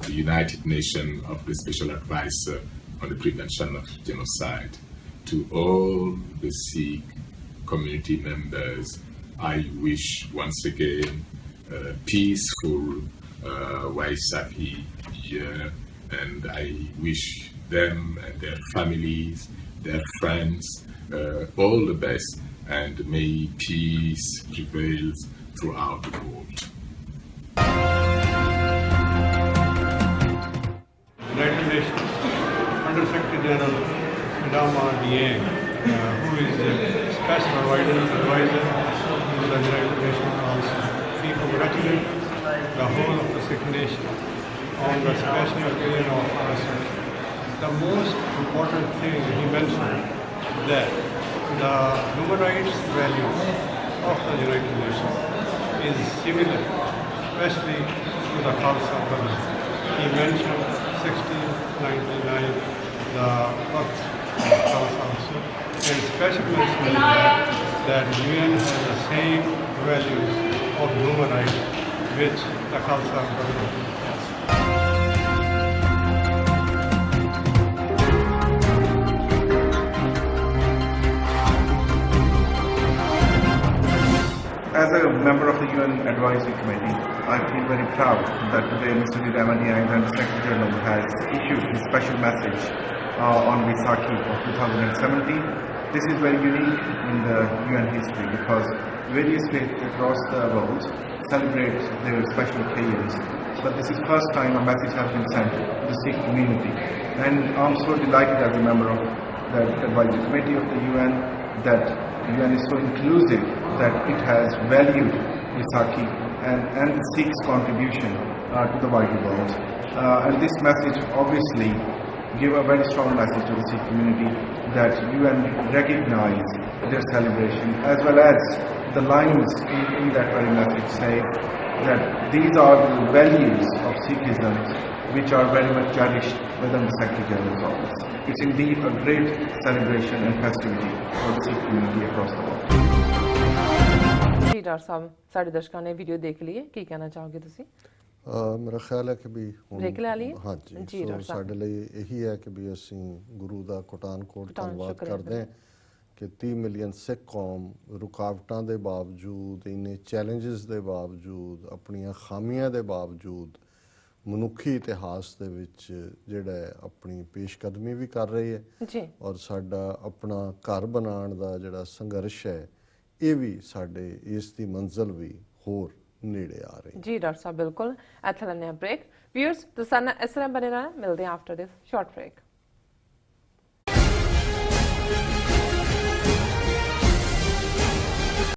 the United Nations of the Special Advisor on the Prevention of Genocide. To all the Sikh community members, I wish once again a peaceful Vaisakhi year, and I wish them and their families, their friends, all the best, and may peace prevail throughout the world. United Nations Under Secretary General Adama Dieng, who is the Special Advisor to the United Nations Council. We congratulate the whole of the Sikh nation on the special occasion of Vaisakhi. The most important thing he mentioned that the human rights values of the United Nations is similar, especially to the Khalsa community. He mentioned 1699, the birth of Khalsa also, and especially mentioned that UN has the same values of human rights which the Khalsa community has. As a member of the UN Advisory Committee, I feel very proud that today Mr. Adama Dieng and the Secretary General has issued a special message on Vaisakhi of 2017. This is very unique in the UN history because various states across the world celebrate their special occasions. But this is the first time a message has been sent to the Sikh community. And I'm so delighted as a member of the Advisory Committee of the UN that the UN is so inclusive that it has valued Vaisakhi and the Sikhs' contribution to the wider world. And this message obviously give a very strong message to the Sikh community that UN recognize their celebration, as well as the lines in that very message say that these are the values of Sikhism which are very much cherished within the Secretary General's office. It's indeed a great celebration and festivity for the Sikh community across the world. ਜੀ ਡਾਕਟਰ ਸਾਹਿਬ, ਸਾਡੇ ਦਰਸ਼ਕਾਂ ਨੇ ਵੀਡੀਓ ਦੇਖ ਲਈ ਹੈ, ਕੀ ਕਹਿਣਾ ਚਾਹੋਗੇ ਤੁਸੀਂ? ਮੇਰਾ ਖਿਆਲ ਹੈ ਕਿ ਵੀ ਦੇਖ ਲਿਆ ਲਈ? ਹਾਂਜੀ, ਜੀ ਸੋ ਡਾਕਟਰ ਸਾਹਿਬ, ਸਾਡੇ ਲਈ ਇਹੀ ਹੈ ਕਿ ਵੀ ਅਸੀਂ ਗੁਰੂ ਦਾ ਕੋਟਾਨ-ਕੋਟ ਧੰਨਵਾਦ ਸ਼ੁਕਰੀਆ ਕਰਦੇ ਹਾਂ ਕਿ 30 ਮਿਲੀਅਨ ਸਿੱਖ ਕੌਮ ਰੁਕਾਵਟਾਂ ਦੇ ਬਾਵਜੂਦ, ਇੰਨੇ ਚੈਲੰਜਸ ਦੇ ਬਾਵਜੂਦ, ਆਪਣੀਆਂ ਖਾਮੀਆਂ ਦੇ ਬਾਵਜੂਦ ਮਨੁੱਖੀ ਇਤਿਹਾਸ ਦੇ ਵਿੱਚ ਜਿਹੜਾ ਹੈ ਆਪਣੀ ਪੇਸ਼ਕਦਮੀ ਵੀ ਕਰ ਰਹੀ ਹੈ ਜੀ ਔਰ ਸਾਡਾ ਆਪਣਾ ਘਰ ਬਣਾਉਣ ਦਾ ਜਿਹੜਾ ਸੰਘਰਸ਼ ਹੈ ਇਹ ਵੀ ਸਾਡੇ ਇਸ ਦੀ ਮੰਜ਼ਿਲ ਵੀ ਹੋਰ ਨੇੜੇ ਆ ਰਹੀ ਹੈ। ਜੀ ਡਾਕਟਰ ਸਾਹਿਬ ਬਿਲਕੁਲ। ਇੱਥੇ ਲੈਂਦੇ ਹਾਂ ਬ੍ਰੇਕ। ਵਿਊਅਰਸ ਤੁਸੀਂ ਸਾਡੇ ਨਾਲ ਇਸ ਤਰ੍ਹਾਂ ਬਣੇ ਰਹਿਣਾ, ਮਿਲਦੇ ਹਾਂ ਆਫਟਰ ਦਿਸ ਸ਼ਾਰਟ ਬ੍ਰੇਕ।